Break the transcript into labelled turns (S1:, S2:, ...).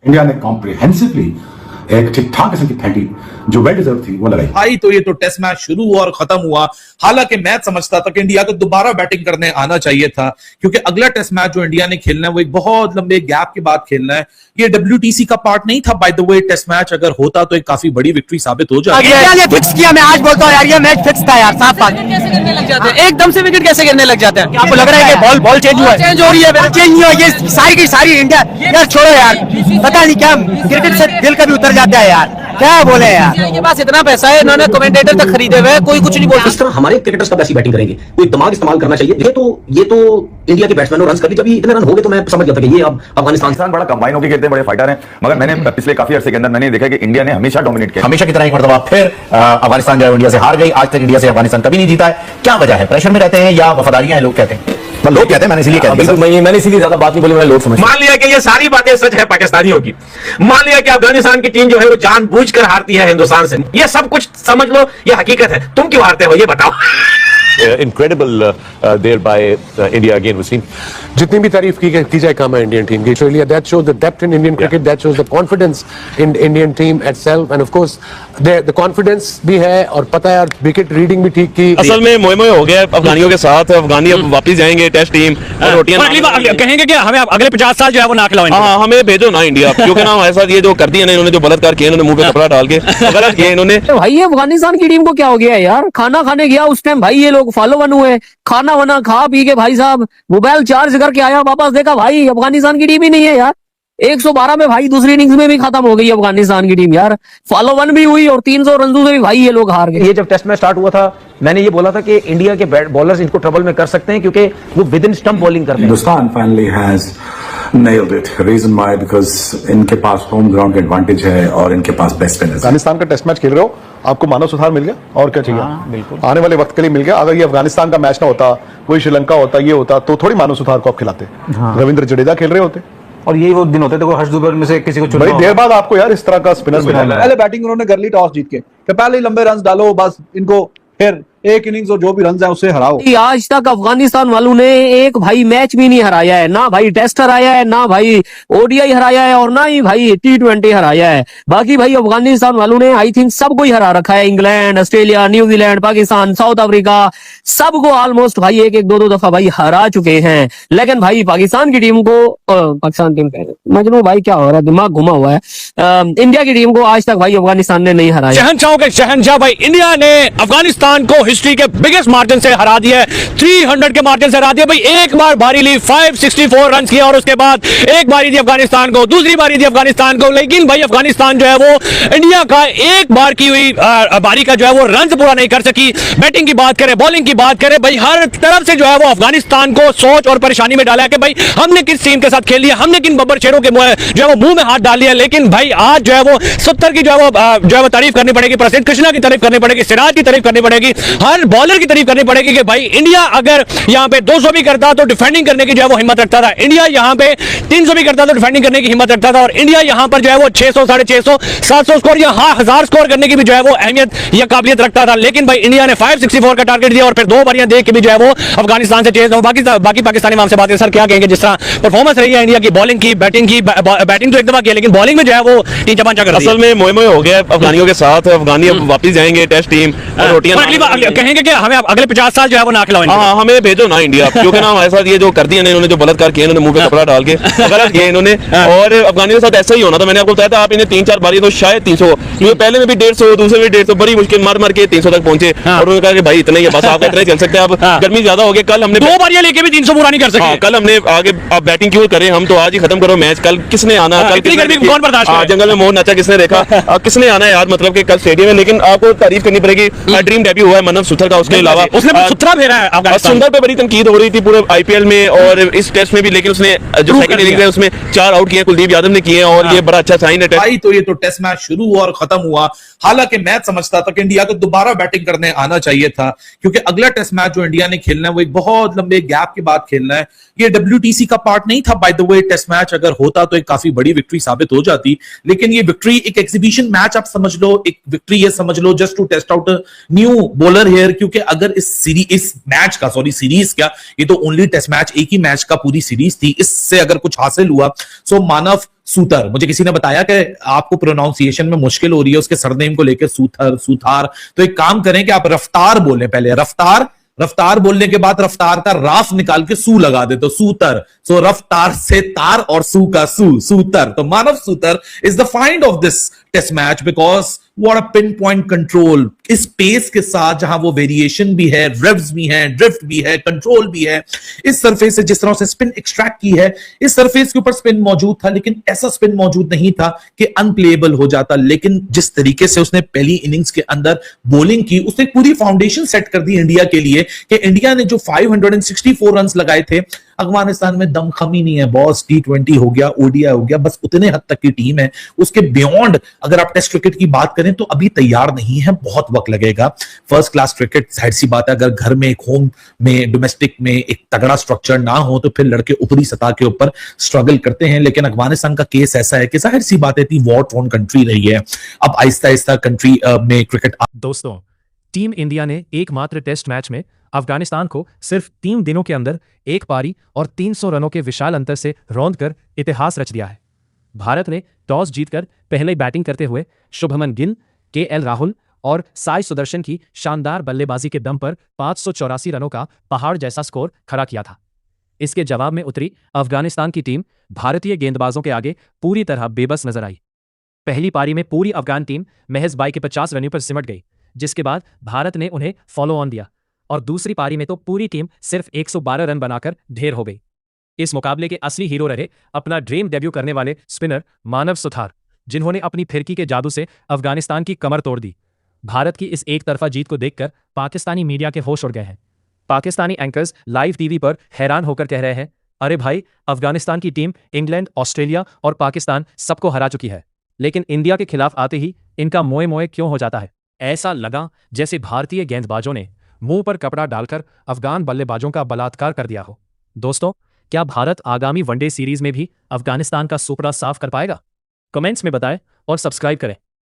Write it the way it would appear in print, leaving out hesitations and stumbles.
S1: India ने comprehensively एक ठीक ठाक किस्म की फैंटी जो वेल डिजर्व थी वो लगाई।
S2: आई तो ये तो टेस्ट मैच शुरू हुआ और खत्म हुआ। हालांकि मैं समझता था कि इंडिया को दोबारा बैटिंग करने आना चाहिए था, क्योंकि अगला टेस्ट मैच जो इंडिया ने खेलना है वो एक बहुत लंबे गैप के बाद खेलना है। ये WTC का पार्ट नहीं था by the way. Test match अगर होता तो एक काफी बड़ी विक्ट्री साबित हो जाती।
S3: इंडिया ने फिक्स किया, मैं आज बोलता हूँ यार ये मैच फिक्स था यार, साफ बात।
S4: कैसे गिरने लग जाते हैं एकदम से, विकेट कैसे गिरने लग जाते हैं?
S3: आपको लग रहा है कि बॉल चेंज हुआ है?
S4: चेंज हो रही है,
S3: चेंज नहीं हुआ, ये सारी की सारी इंडिया। यार छोड़ो यार, पता नहीं क्या क्रिकेट से दिल कभी उतर जाता है यार, क्या बोले यार।
S4: इनके पास इतना पैसा है, इन्होंने कमेंटेटर तक खरीदे हुए, कोई कुछ नहीं बोलता।
S5: इस तरह हमारे क्रिकेटर्स कब ऐसी बैटिंग करेंगे? कोई दिमाग इस्तेमाल करना चाहिए। ये तो इंडिया के बैट्समैनों रन कर दी, जब ये इतने रन हो गए तो मैं समझ गया था कि ये अब अफगानिस्तान
S6: बड़ा कंबाइन होकर खेलते हैं, बड़े फाइटर हैं। मगर मैंने पिछले काफी अर्से के अंदर मैंने देखा कि इंडिया ने हमेशा डोमिनेट किया।
S7: हमेशा की तरह एक मरतबा फिर अफगानिस्तान जो है इंडिया से हार गई। आज तक इंडिया से अफगानिस्तान कभी नहीं जीता है। क्या वजह है? प्रेशर में रहते हैं या वफादारियां हैं? लोग कहते हैं, लोग कहते हैं, मैंने इसलिए कह दिया, मैंने इसीलिए ज्यादा बात नहीं बोली, मैंने लोग समझ।
S8: मान लिया कि ये सारी बातें सच है पाकिस्तानियों की, मान लिया कि अफगानिस्तान की टीम जो है वो जानबूझकर हारती है हिंदुस्तान से, ये सब कुछ समझ लो, ये हकीकत है। तुम क्यों हारते हो ये बताओ।
S9: incredible there by India again was seen. जितनी भी तारीफ की जाए कम है इंडियन टीम की, Australia that shows the depth in Indian cricket, that shows the confidence in Indian team itself, and of course the confidence भी है और पता है यार विकेट रीडिंग भी ठीक की।
S10: असल में मोए हो गया अफगानियों के साथ। अफगानी अब वापस जाएंगे टेस्ट टीम और रोटियां
S7: कहेंगे कि हमें अगले 50 साल जो है वो ना खिलाओ।
S10: हाँ, हमें भेजो ना इंडिया, क्योंकि ना हमारे साथ ये जो कर दिया ना इन्होंने, जो बलात्कार किया इन्होंने, मुंह पे कपड़ा डाल के गलत किया इन्होंने।
S4: भाई अफगानिस्तान की टीम को क्या हो गया यार? खाना खाने गया उस टाइम भाई, ये लोग फॉलो वन हुए, खाना वाना खा पी के भाई साहब मोबाइल चार्ज करके आया, वापस देखा भाई अफगानिस्तान की टीम ही नहीं है यार। 112 में भाई दूसरी इनिंग्स में भी खत्म हो गई अफगानिस्तान की टीम यार। फॉलो वन भी हुई और 300 रनों से भी भाई ये लोग हार गए।
S5: ये जब टेस्ट मैच स्टार्ट हुआ था मैंने ये बोला था कि इंडिया के बॉलर्स इनको ट्रबल में कर सकते हैं, क्योंकि वो विद इन स्टंप बॉलिंग करते हैं।
S1: Hindustan finally has nailed it. Reason why? Because इनके पास होम ग्राउंड का एडवांटेज है और इनके पास बेस्ट स्पिनर्स।
S11: अफगानिस्तान का टेस्ट मैच खेल रहे हो, आपको मानव सुधार मिल गया और क्या चाहिए? बिल्कुल आने वाले वक्त के लिए मिल गया। अगर ये अफगानिस्तान का मैच ना होता, कोई श्रीलंका होता, ये होता, तो थोड़ी मानव सुधार को आप खिलाते। रविंद्र जडेजा खेल रहे होते
S3: और यही वो दिन होते थे, हर्ष दुबे में से किसी को
S11: बड़ी देर बाद आपको यार इस तरह का स्पिनर मिला।
S12: पहले बैटिंग उन्होंने कर ली टॉस जीत के, पहले ही लंबे रन डालो, बस इनको फिर एक इनिंग्स और जो भी रन है उससे हराओ।
S4: आज तक अफगानिस्तान वालों ने एक भाई मैच भी नहीं हराया है, ना भाई टेस्ट हराया है, ना भाई ODI हराया है और ना ही भाई T20 हराया है। बाकी भाई अफगानिस्तान वालों ने आई थिंक सबको ही हरा रखा है। England, Australia, New Zealand, Pakistan, south Africa, सबको ऑलमोस्ट भाई एक एक दो दफा भाई हरा चुके हैं। लेकिन भाई पाकिस्तान की टीम को, पाकिस्तान टीम मजनू भाई क्या हो रहा है, दिमाग घुमा हुआ है। इंडिया की टीम को आज तक भाई अफगानिस्तान ने नहीं हराया।
S7: शहंशाहों के शहंशाह भाई इंडिया ने अफगानिस्तान को हिस्ट्री के बिगेस्ट मार्जिन से हरा दिया है। 300 के मार्जिन से हरा दिया भाई। एक बार बारी ली, 564 रन किया और उसके बाद एक बारी दी अफगानिस्तान को, दूसरी बारी दी अफगानिस्तान को। लेकिन भाई अफगानिस्तान जो है वो इंडिया का एक बार की हुई बारी का जो है वो रन पूरा नहीं कर सकी। बैटिंग की बात करें, बॉलिंग की बात करें, भाई हर तरफ से जो है वो अफगानिस्तान को सोच और परेशानी में डाला है कि भाई हमने किस टीम के साथ खेल लिया, हमने किन बब्बर शेरों के जो है वो मुंह में हाथ डाल लिया। लेकिन भाई आज जो है वो 70 की जो है वो तारीफ करनी पड़ेगी, प्रसिद्ध कृष्णा की तारीफ करनी पड़ेगी, सिराज की तारीफ करनी पड़ेगी, हर बॉलर की तारीफ करनी पड़ेगी कि भाई इंडिया अगर यहां पे 200 भी करता तो डिफेंडिंग करने की जो है वो हिम्मत रखता था। इंडिया यहां पे 300 भी करता तो डिफेंडिंग करने की हिम्मत रखता था। और इंडिया यहां पर जो है वो 600, 650, 700 स्कोर या 1000 स्कोर करने की भी जो है वो अहमियत या काबिलियत रखता था। लेकिन भाई इंडिया ने 564 का टारगेट दिया और फिर 2 बारियां देख के भी जो है वो अफगानिस्तान से चेज हो। बाकी पाकिस्तानी वहां से बात है, सर क्या कहेंगे जिस तरह परफॉर्मेंस रही है इंडिया की, बॉलिंग की, बैटिंग की? बैटिंग तो एक दफा किया लेकिन बॉलिंग में जो है वो टीचा पांचा कर दिया।
S10: असल में मोए हो गया अफगानियों के साथ। अफगानी अब वापस जाएंगे टेस्ट टीम और रोटियां
S7: कहेंगे कि हमें अगले 50 साल जो है वो ना खिलाओ।
S10: हाँ, हमें भेजो ना इंडिया, क्योंकि ना हमारे साथ ये जो कर दिया ना इन्होंने, जो बलात्कार किया इन्होंने, मुंह पे कपड़ा डाल के गलत किया इन्होंने। और अफगानियों के साथ ऐसा ही होना था। मैंने आपको बताया था, आप इन्हें 3-4 बारी तो शायद 300, क्योंकि पहले में भी 150, दूसरे में 150, बड़ी मुश्किल मार के 300 तक पहुंचे। और उन्होंने कहा कि भाई इतना ही है, बस आप इतना ही चल सकते हैं, अब गर्मी ज्यादा हो गई। कल हमने
S7: 2 बारियां लेके भी 300 पूरा नहीं कर सके।
S10: कल हमने आगे आप बैटिंग क्यों करें, हम तो आज ही खत्म करो मैच। कल किसने आना, कल
S7: कौन बर्दाश्त करे?
S10: जंगल में मोहन नाचा किसने देखा, किसने आना है यार, मतलब कि कल स्टेडियम में। लेकिन आपको तारीफ करनी पड़ेगी, ड्रीम डेब्यू हुआ है मनव सुथर का, उसके अलावा
S7: उसने सुथरा फेरा है।
S10: सुंदर पे बड़ी तनकीद हो रही थी पूरे IPL में और इस टेस्ट में भी, लेकिन उसने जो सेकंड इनिंग्स है उसमें 4 आउट किए, कुलदीप यादव ने किए और ये बड़ा अच्छा साइन है।
S2: आई तो ये तो टेस्ट मैच शुरू हुआ और खत्म हुआ। हालांकि मैं समझता था कि इंडिया को दोबारा बैटिंग करने आना चाहिए था, क्योंकि अगला टेस्ट मैच जो इंडिया ने खेलना है वो एक बहुत लंबे गैप के बाद खेलना है। ये WTC का पार्ट नहीं था by the way. Test match अगर होता तो एक काफी बड़ी विक्ट्री साबित हो जाती। लेकिन ये विक्ट्री एक एग्जीबिशन मैच आप समझ लो, एक विक्ट्री ये समझ लो just to test out new bowler Suthar here, क्योंकि अगर इस मैच का, सॉरी सीरीज क्या, ये तो ओनली टेस्ट मैच, एक ही मैच का पूरी सीरीज थी, इससे अगर कुछ हासिल हुआ, सो मानव सूतर। मुझे किसी ने बताया कि आपको प्रोनाउंसिएशन में मुश्किल हो रही है उसके सरनेम को लेकर, सूथर, सूथार, तो एक काम करें कि आप रफ्तार बोलें पहले, रफ्तार बोलने के बाद रफ्तार का राफ निकाल के सू लगा दे तो सूतर। सो रफ्तार से तार और सू का सूतर। तो Manav Suthar is the find of this test match because what a pinpoint control, इस पेस के साथ जहां वो वेरिएशन भी है, रेव्स भी है, ड्रिफ्ट भी है, कंट्रोल भी है, इस सरफेस से जिस तरह से स्पिन एक्सट्रैक्ट की है, इस सरफेस के ऊपर स्पिन मौजूद था, लेकिन ऐसा स्पिन मौजूद नहीं था कि अनप्लेएबल हो जाता। लेकिन जिस तरीके से उसने पहली इनिंग्स के अंदर बॉलिंग की, उसने पूरी फाउंडेशन सेट कर दी इंडिया के लिए कि इंडिया ने जो 564 रन लगाए थे, अफगानिस्तान में दमखम ही नहीं है बॉस। T20 हो गया, ओडीआई हो गया, बस उतने हद तक की टीम है, उसके बियॉन्ड अगर आप टेस्ट क्रिकेट की बात करें तो अभी तैयार नहीं है, बहुत वक्त लगेगा। फर्स्ट क्लास क्रिकेट, जाहिर सी बात है, अगर घर में, एक होम में, डोमेस्टिक में एक तगड़ा स्ट्रक्चर ना हो तो फिर लड़के ऊपरी सतह के ऊपर स्ट्रगल करते हैं। लेकिन अफगानिस्तान का केस ऐसा है कि जाहिर सी बात है, वॉर टोन कंट्री रही है, अब आहिस्ता आहिस्ता कंट्री में क्रिकेट।
S13: दोस्तों, टीम इंडिया ने एकमात्र टेस्ट मैच में अफगानिस्तान को सिर्फ 3 दिनों के अंदर एक पारी और 300 रनों के विशाल अंतर से रौंदकर इतिहास रच दिया है। भारत ने टॉस जीतकर पहले बैटिंग करते हुए शुभमन गिल, केएल राहुल और साई सुदर्शन की शानदार बल्लेबाजी के दम पर 584 रनों का पहाड़ जैसा स्कोर खड़ा किया था। इसके जवाब में उतरी अफगानिस्तान की टीम भारतीय गेंदबाजों के आगे पूरी तरह बेबस नजर आई। पहली पारी में पूरी अफगान टीम महज 22 के 50 रनों पर सिमट गई, जिसके बाद भारत ने उन्हें फॉलो ऑन दिया और दूसरी पारी में तो पूरी टीम सिर्फ 112 रन बनाकर ढेर हो गई। इस मुकाबले के असली हीरो रहे अपना ड्रीम डेब्यू करने वाले स्पिनर मानव सुथार, जिन्होंने अपनी फिरकी के जादू से अफगानिस्तान की कमर तोड़ दी। भारत की इस एक तरफा जीत को देखकर पाकिस्तानी मीडिया के होश उड़ गए हैं। पाकिस्तानी एंकर्स लाइव टीवी पर हैरान होकर कह रहे हैं, अरे भाई, अफगानिस्तान की टीम इंग्लैंड, ऑस्ट्रेलिया और पाकिस्तान सबको हरा चुकी है, लेकिन इंडिया के खिलाफ आते ही इनका मोए मोए क्यों हो जाता है। ऐसा लगा जैसे भारतीय गेंदबाजों ने मुंह पर कपड़ा डालकर अफगान बल्लेबाजों का बलात्कार कर दिया हो। दोस्तों, क्या भारत आगामी वनडे सीरीज में भी अफगानिस्तान का सुपड़ा साफ कर पाएगा? कमेंट्स में बताएं और सब्सक्राइब करें।